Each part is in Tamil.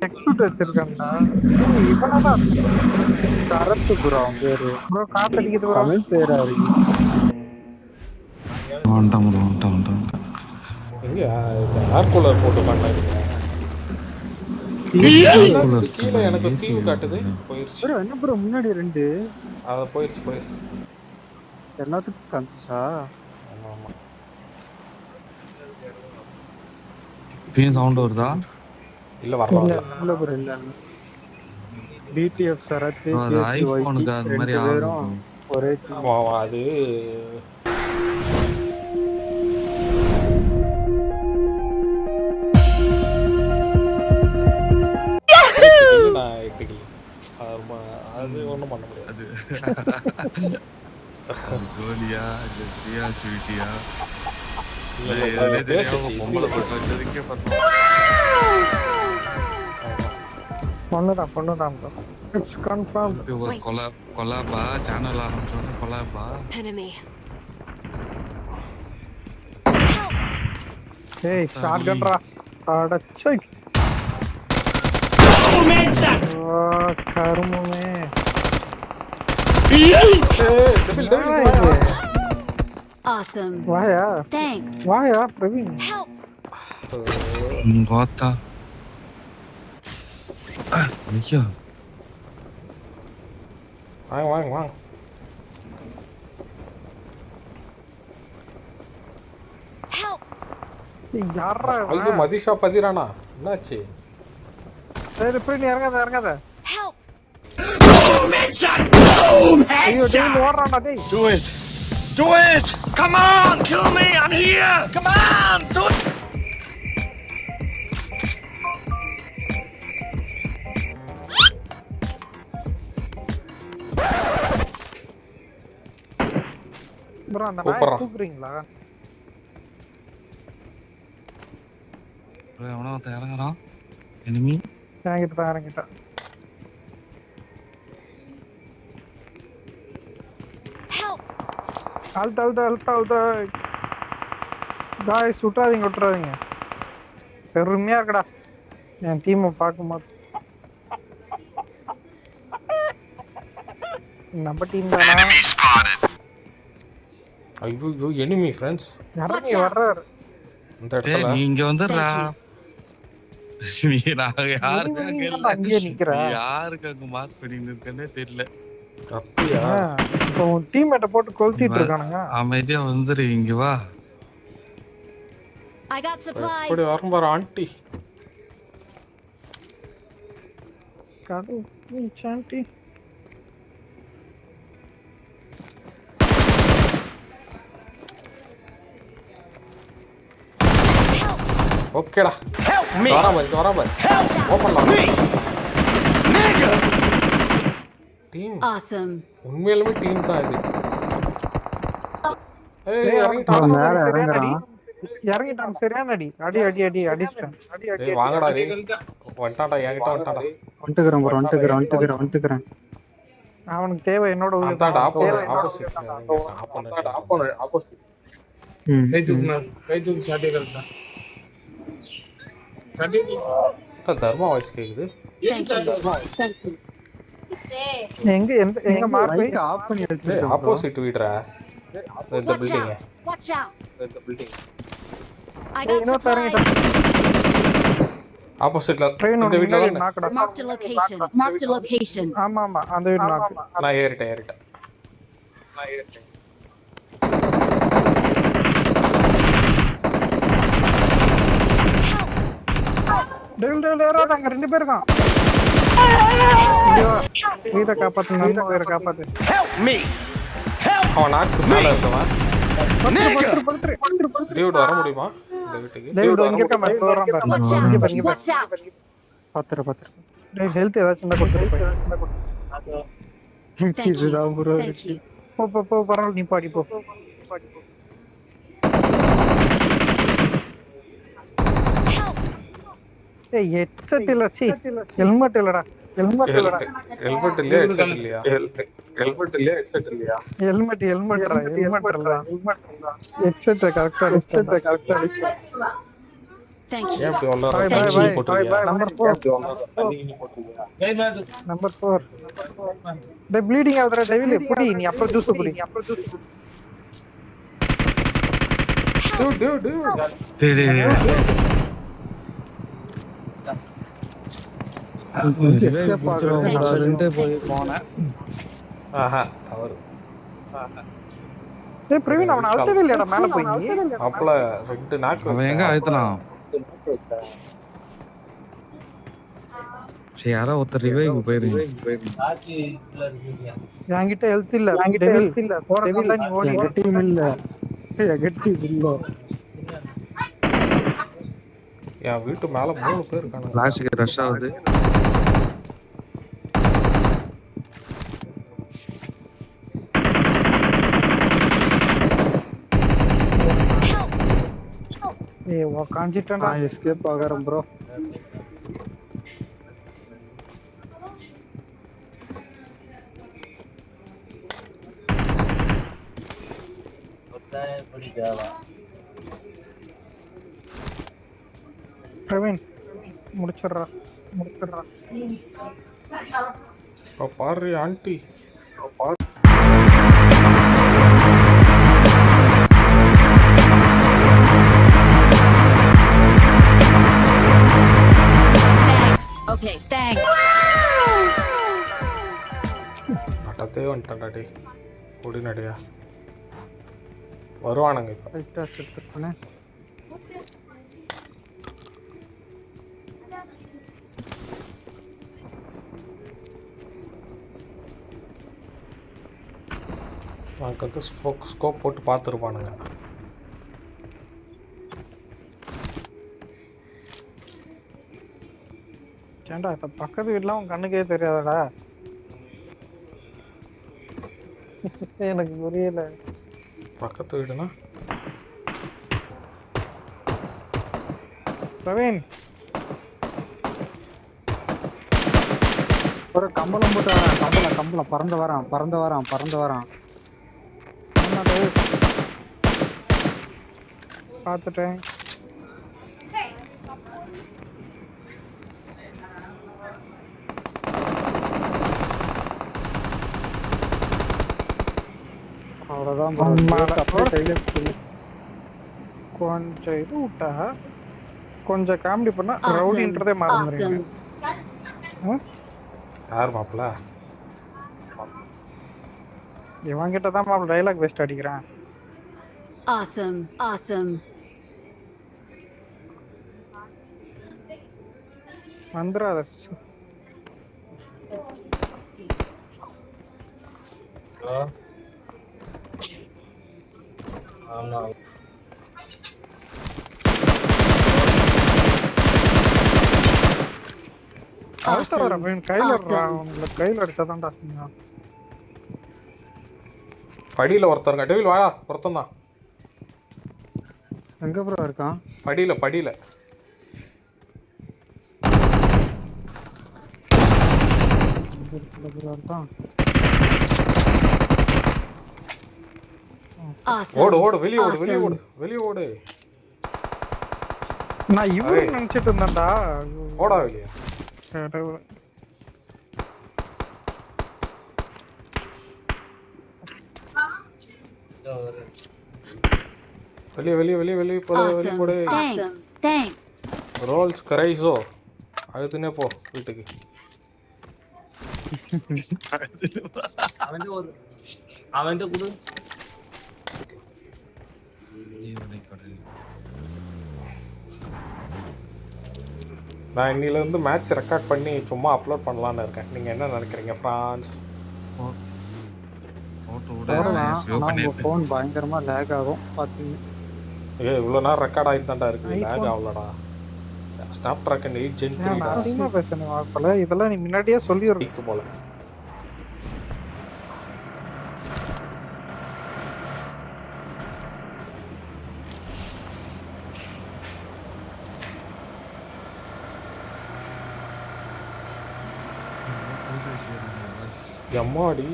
எக்ஸ்போர்ட் வச்சிருக்கான்டா. இவனதான் சரத்து ப்ரோ அவன் பேரு. ப்ரோ காத்து அடிக்குது ப்ரோ. தமிழ் பேரா இருக்கு. எங்க ஏர் கூலர் போட்டு பண்ணாங்க. கீழே எனக்கு தீவு காட்டுது. போயிருச்சு ப்ரோ என்ன ப்ரோ முன்னாடி ரெண்டு அத போயிருச்சு எல்லாத்துக்கும் காமிச்சா. ஆமா ஆமா டீம் சவுண்ட் வருதா? இல்ல வரல. இல்ல ப்ரோ இல்ல. டிடிஎஃப் சரத்து அது ஐபோனுக்கு அந்த மாதிரி ஆகும். ஒரே அது நான் எட்டுக்கல. அது ஒன்றும் பண்ண முடியாது. கோலியா ஜெஸ்டியா ஸ்வீட்டியா பொண்ணுதான் ப்ரோ. It's confirm. கொலாபா சேனல் ஆரம்பிச்சோன்னு கொலாபா. ஏய் ஷாட்கன்ரா. அடச்சை கருமமே. Awesome. வாயா Thanks. வாயா பிரவீன். வாத்தா ஐயா வாங்க யாரா ஐயோ மதிஷா பதிரானா என்னாச்சு? சரி பிரவீன் இறங்காத. ஐயோ டேய் ஓடுறான்டா டேய். Do it! Come on, kill me! I'm here! Come on, do it! Bro அந்த நாய் கூப்பிடுறீங்களா? எவனோ இறங்குறான். எனிமி இறங்கிட்டா. அல்டா காய்ஸ் விட்டுறாதீங்க. பெருமையா இருக்கடா என் டீமை பார்க்கும்போது. நம்ம டீம் தானா? ஐயோ எனிமி ஃப்ரெண்ட்ஸ் இறங்கி வர்றாரு இந்த இடத்துல. நீ இங்க வந்துடுறா. நீ அங்கே நிக்கிறா. யாருக்கு அங்க மார்க் பண்ணிட்டு இருக்கேன்னே தெரியல. அப்படியா? இப்போ டீம்மேட்ட போட்டு கொளுத்திட்டு இருக்கானுங்க. அமைதியா வந்துரு இங்க வா. I got supplies. இப்படி வரும்பாரு ஆண்டி. காது நீ சாண்டி. ஓகேடா. Help me! வராம. ஓபன்லாம். டீம். Awesome. உண்மையிலுமே டீம் தான் இது. ஏய் இறங்கிட்டான் சரியான அடி. அடிச்சிட்டான். ஏய் வாங்கடா டேய். வந்துட்டான்டா என்கிட்ட வந்துட்டான்டா. வந்துக்கிறேன். அவனுக்கு தேவை என்னோட உயிர். வந்துட்டான்டா ஆப்போசிட். கை தூக்கு சாட்டி கரெக்ட்டா. சாட்டி தர்மா வாய்ஸ் கேக்குது. எங்க மார்க் ஆஃப் பண்ணி வச்சு ஆப்போசிட் வீட்ரா. இந்த building. Watch out. I got supplies. ஆப்போசிட்ல இந்த வீட்ல தான். Marked a location. ஆமா அந்த வீட்ல நான் ஏறிட்டேன். டேல் ஏறாத அங்க ரெண்டு பேர் இருக்கான். வீர காப்பாத்து. Help me! அவன் நாக்கு மேல இருக்கவன். டேவிட் வர முடியுமா இந்த வீட்டுக்கு? டேவிட் இங்க இருக்க மாதிரி வரான் பாரு. Watch out. பாத்துற. டேய் ஹெல்த் ஏதாச்சும் இருந்தா கொடுத்துரு. இதுதான் ப்ரோ. போ பரவாயில்லை நீ பாடி போ. ஏய் ஹெட்செட் இல்ல சி ஹெல்மெட் இல்லடா. ஹெல்மெட் இல்லையா? ஹெல்மெட் ஹெட்செட் கரெக்ட்டா அடிச்சு. Thank you. ஏன் இப்படி உள்ள Bye, bye, தண்ணி bye. போட்டுருக்கியா? Number 4. Number 4. The bleeding ஆகுதுடா devil. புடி நீ அப்புறம் ஜூஸ் குடி. Dude. டேய் டேய் Escape ஆகுறேன்ட்டு போய் போனேன். ஆஹா தவறு. ஏய் பிரவீன் அவன அழுத்தவே இல்லையாடா மேல போய் நீ. அப்பல 2 நாக்கு அவன் எங்க அழுத்தலாம் சரி யாரோ ஒருத்தர் ரிவைவ் போயிருங்க என்கிட்ட ஹெல்த் இல்ல. போறதுல நீ ஓடி. என்கிட்ட டீம் இல்ல. என் வீட்டு மேல 3 பேர் இருக்கானுங்க. லாஸ்ட்க்கு ரஷ் ஆகுது ஏய் உக்காஞ்சிட்டேன்டா. எஸ்கேப் ஆகறேன் ப்ரோ. பிரவீன் முடிச்சிடுறா. பாரு ஆண்டி. Thanks. Okay, thanks. நட்டத்தே வந்துட்டான்டா டேய். ஓடி நடையா. வருவானுங்க இப்ப. ரைட்டா செத்துறேனே. எனக்கு வந்து ஸ்கோப் போட்டு பார்த்துருப்பானுங்க. ஏன்டா இப்ப பக்கத்து வீட்டுல உன் கண்ணுக்கே தெரியாதடா. எனக்கு புரியல. பக்கத்து வீடுனா பிரவீன் ஒரு கம்பளம் போட்டு வரான். கம்பளம் பறந்து வரான். பார்த்துட்டேன். அவ்வளவுதான். கொஞ்சம் இது விட்டா கொஞ்சம் காமெடி பண்ணா ரவுடின்றதே மறந்துடுங்க. யார் மாப்பிள்ள? இவன் கிட்ட தான் மாப்பிள்ள டைலாக் பெஸ்ட் அடிக்கிறான். Awesome. வந்துடாத. கையில அடிச்சாதான்டா. படியில ஒருத்தருங்க. டெவில் வாடா. ஒருத்தன் தான். எங்க ப்ரோ இருக்கான்? படியில ஓடு. வெளிய ஓடு. நான் இவரு நினைச்சிட்டு இருந்தேன்டா. ஓடா வெளியே. வெளியே போடு. Thanks. ரோல்ஸ் கரைசோ அழுத்துனே போ வீட்டுக்கு. அவன்கிட்ட கொடு. நான் இன்னிலேருந்து மேட்ச் ரெக்கார்ட் பண்ணி சும்மா அப்லோட் பண்ணலான்னு இருக்கேன். நீங்கள் என்ன நினைக்கிறீங்க ஃப்ரான்ஸ்? ஃபோன் பயங்கரமா லேக் ஆகும் பார்த்தீங்க. இவ்வளோ நேரம் ரெக்கார்ட் ஆகிட்டு தான்டா இருக்குது. லேக் ஆகலடா. ஸ்னாப் ட்ராகன் 8 Gen 3 பேசுறேன். இதெல்லாம் நீ முன்னாடியே சொல்லிடுறீங்க போல. எம்மாடி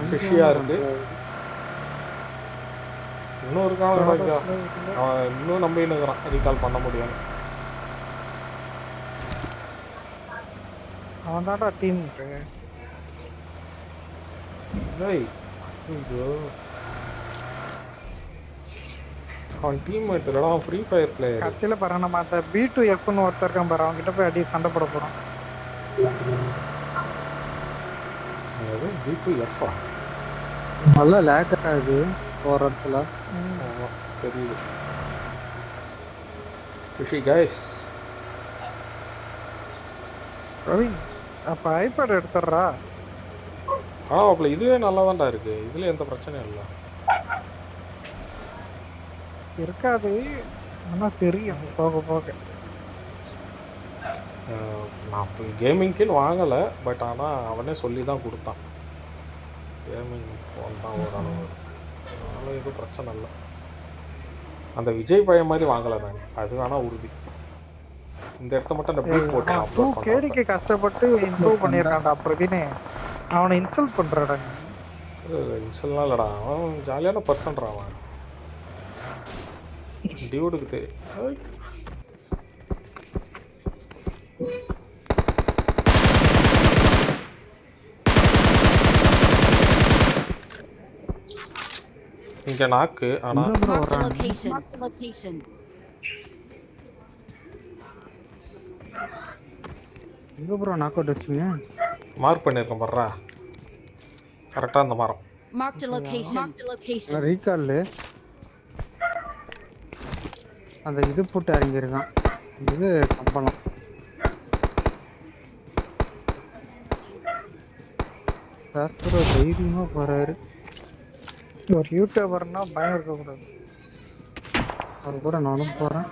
ஃபிஷ்ஷியா இருக்கு. இன்னும் இருக்கான் இங்க. அவன் இன்னும் நம்பினுக்கிறான் ரீகால் பண்ண முடியும். அவன் தான்டா டீம். டேய் ஐயோ அவன் டீம்மேட் இல்லடா, அவன் ஃப்ரீ ஃபயர் பிளேயர். கடைசியில் பாரு நம்ம அந்த B2Fன்னு ஒருத்தர் இருக்கான் பாரு, அவன்கிட்ட போய் அடி சண்டை போட போகிறோம். அது B2F-ஆ? நல்லா லேக் ஆகுது போகிற இடத்துல. ஆமாம் தெரியுது. Fishy guys. ரவி அப்போ ஐபேட் எடுத்துடுறா. ஆனால் அப்பல இதுவே நல்லா தான்டா இருக்குது, இதில் எந்த பிரச்சனையும் இல்லை. இருக்காது ஆனால் தெரியும் போக போக. நான் இப்போ கேமிங்க்குன்னு வாங்கலை, பட் ஆனால் அவனே சொல்லி தான் கொடுத்தான். கேமிங் ஃபோன் தான் ஓரளவு, அதனால் எதுவும் பிரச்சனை இல்லை. அந்த விஜய் பையன் மாதிரி வாங்கலை நான், அது வேணால் உறுதி. இந்த இடத்த மட்டும் அந்த பில் போட்டு அப்லோட் பண்ணேன். கேடிக்கு கஷ்டப்பட்டு இம்ப்ரூவ் பண்ணியிருக்கான்டா பிரவீனே, அவனை இன்சல்ட் பண்ணுறாடா. இன்சல்லாம் இல்லைடா, அவன் ஜாலியான பர்சன்டா அவன். டியூடுக்கு இங்க நாக்கு. ஆனா Mark the location. Mark the location. எங்கே ப்ரோ நாக் அவுட் வச்சுங்க? மார்க் பண்ணியிருக்கேன் பாருடா, கரெக்டாக அந்த மரம். Mark the location. Mark the location. Recall அந்த இது போட்டு இறங்கியிருக்கான், இது கம்பளம். தைரியமாக போகிறாரு. ஒரு யூடியூபர்னா பயம் இருக்கக்கூடாது. அது கூட நானும் போகிறேன்,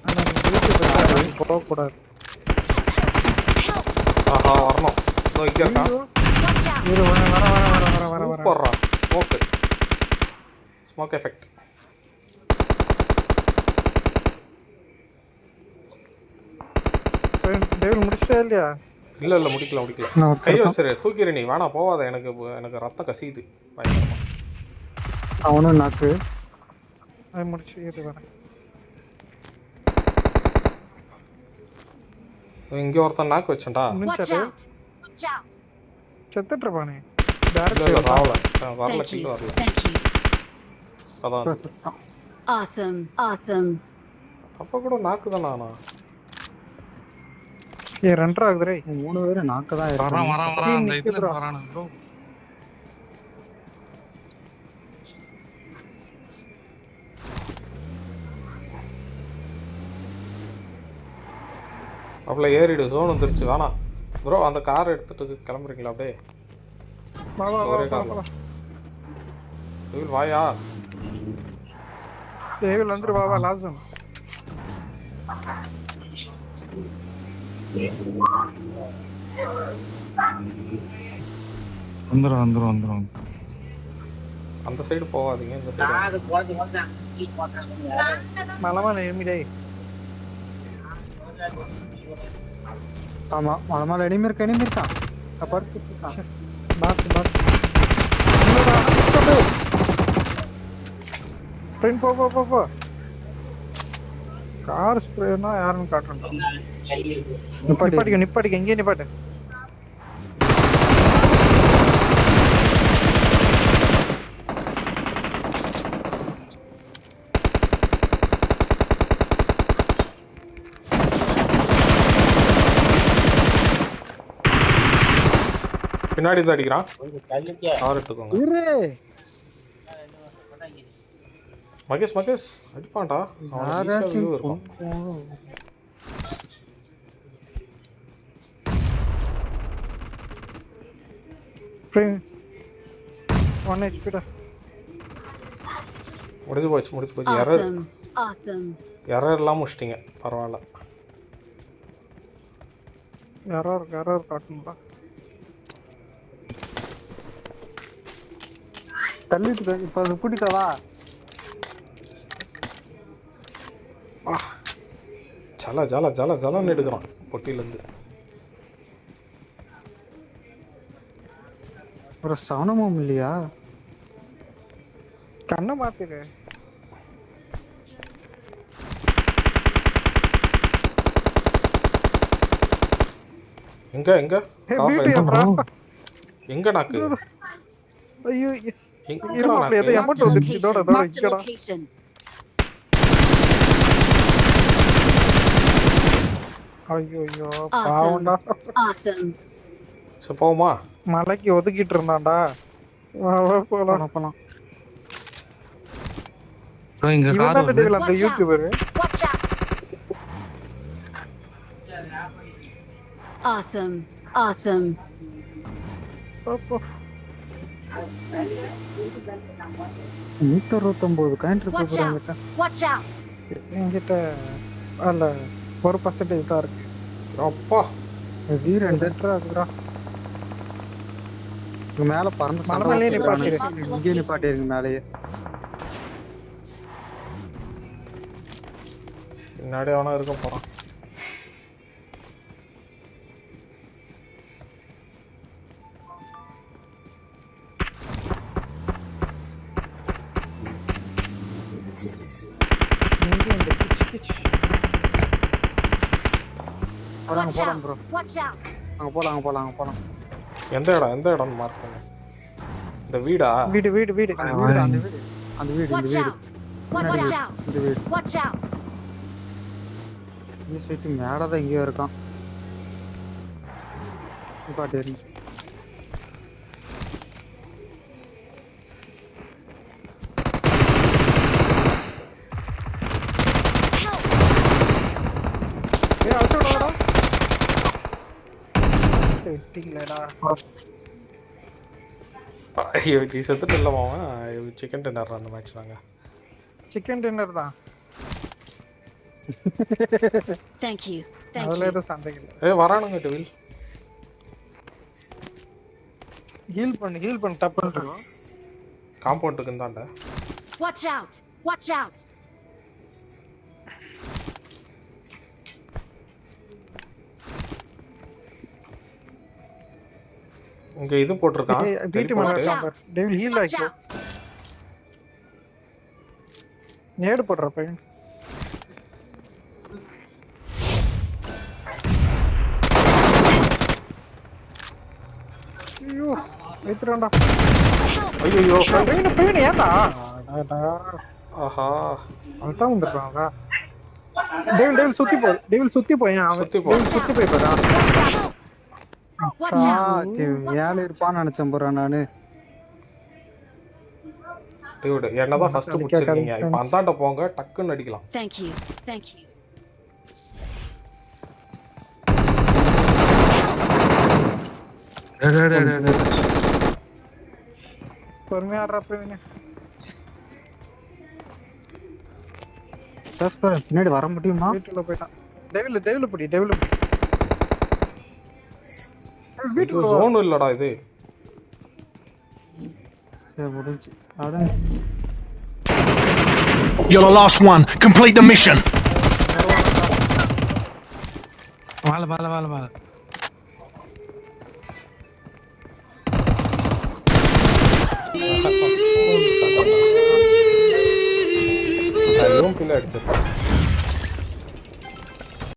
ஆனால் போகக்கூடாது. ஆஹா வரணும், இங்கே இருக்கான். Watch out. இரு வர வர வர வர வர வர வர போடுறா ஸ்மோக்கு, ஸ்மோக் எஃபெக்ட். டேவில் முடிச்சிட்டா இல்லையா? இல்லை இல்லை முடிக்கல முடிக்கல. நான் கை வச்சிரு, தூக்கிடு நீ, வேணாம் போவாத, எனக்கு எனக்கு ரத்தம் கசியுது பயங்கரமா. அவனும் நாக்கு அது முடிச்சு இது வரேன். இங்கே ஒருத்தன் நாக்கு வச்சேன்டா. Watch out. Watch out. செத்துட்டு இருப்பானே. இல்லை இல்லை ராவல வரல, Thank கீழே you. வரல. Thank you. அதான் Awesome. Awesome. அப்போ கூட நாக்கு தானே. ஆனா ஏ ரெண்டரை ஆகுதுரே. 3 பேரும் நாக்கு தான் வரான் வரான் வரான், அந்த இதுல வரானு ப்ரோ. அவ்வளோ ஏறிடு, ஜோன் வந்துருச்சு. வேணாம் ப்ரோ, அந்த கார் எடுத்துட்டு கிளம்புறீங்களா அப்படியே? வா வா ஒரே வா கார்ல வா. டேவில் வாயா. டேவில் வந்துரு, வா வா லாசம். வந்துரும் வந்துரும் வந்துரும். அந்த சைடு போகாதீங்க, இந்த சைடு. அது குவாலிட்டி வந்தேன் ப்ளீஸ் பாக்குறேன். மலமா எனிமிடே. ஆமா மலமால எனிமி இருக்கான். படுத்து இருக்கான். Pass pass. ஃப்ரெண்ட் போ போ போ போ. கார் ஸ்ப்ரேனா யாருன்னு காட்டுறேன். நிப்பாட்டிக்க எங்கேயே நிப்பாட்டு. பின்னாடி இருந்து அடிக்கிறான். கார் எடுத்துக்கோங்க. மகேஷ் மகேஷ் அடிப்பான்டா, அவன் ஈஸியா வியூ இருக்கும். முடிஞ்சு போச்சு. Awesome. Awesome. எரர்லாம் முடிச்சிட்டிங்க, பரவாயில்ல. எரர் காட்டணும்டா. தள்ளிட்டு இப்போ அது பிடிக்கவா? ஜலன்னு எடுக்கிறான் பொட்டிலேருந்து. ஒரு சவனமும் இல்லையா? கண்ணை மாத்திரு. எங்க எங்க ஏய், கார்ல வீட்டு எங்க? ஏன்டா? எங்க நாக்கு ஐயோ எங்க இருமா, அப்படி ஏதோ நாக்கு? எமௌண்ட் Marked a வந்துருச்சு. இதோட location. இதோட Marked a இங்கடா. location. ஐயோ ஐயோ Awesome. பாவம்டா. Awesome. சரி போமா. மலைக்கு ஒதுக்கிட்டு இருந்தான்டா. வா வா போலாம் போலாம். ப்ரோ இங்க இவன் கார் தான் வருது. டேவில் அந்த Watch out. YouTuber. Watch out. Awesome. Awesome. அப்போ 169 காயின் இருக்கு Watch ப்ரோ out. என்கிட்ட. Watch out. என்கிட்ட அல்ல 1% தான் இருக்கு. அப்பா வீர என்கிட்ட அதுடா. இங்க மேல பறந்து மலை சண்டை மேலேயே போட்டுட்டு நிப்பாட்டிரு. இருக்கானுங்க. இங்கே நிப்பாட்டிருங்க மேலேயே. பின்னாடி அவனா இருக்க போறான். இங்கே இந்த கிச். போலாம் Watch போலாம் out. ப்ரோ. Watch out. அங்க போலாம் அங்க போலாம் அங்க போலாம். எந்த இடம் மார்க் பண்ணு. இந்த வீடா? வீடு வீடு வீடு. அந்த வீடு அந்த வீடு அந்த வீடு இந்த Watch வீடு out. Watch out. இந்த வீடு. Watch out. இந்த சைட்டு மேல தான் இங்கேயும் இருக்கான். நிப்பாட்டிருங்க. ஏய் அவுட் ஓடடா. வெட்டிங்களேடா. ஐயோ நீ செத்துட்டு இல்லை மாமா. சிக்கன் டின்னர் அந்த மேட்ச் நாங்கள். சிக்கன் டின்னர் தான். Thank you. Thank அதுல you. எதுவும் சந்தேகம் இல்லை. வரானுங்க டெவில். ஹீல் பண்ணு டப்புன்னு. காம்பவுண்டுக்கு இருந்தாண்ட. Watch out. Watch out. இங்க இது போட்டிருக்கான். வீட்டு மேல Watch இருக்கான் out. பாரு. டேவில் ஹீல் Watch ஆயிக்கோ. out. நேடு போடுற பையன். ஐயோ வைத்துறான்டா. ஐயோ பையன் ஏன்டா? ஆஹா அவன்தான் வந்துடுறான்டா. டேவில் சுத்தி போய் அவன் சுத்தி போ. டேவில் சுத்தி போய் பாரா. Watch out. மேல இருப்பான்னு நினைச்சேன் ப்ரோ நானு. டியூட் என்னதான் ஃபர்ஸ்ட் முடிச்சிருக்கீங்க. இப்போ அந்தாண்ட போங்க டக்குன்னு அடிக்கலாம். Thank you. Thank you. டேய். பொறுமையா ஆடுறா பையன். பின்னாடி வர முடியுமா? வீட்டுல போயிட்டான். டேவில் பிடி. இது வீட்டுல ஜோன் இல்லடா இது. சரி முடிஞ்சு. அதான் You're the last one. Complete the mission. மேல. அதுவும் பிள்ளை அடிச்சிருக்கேன்.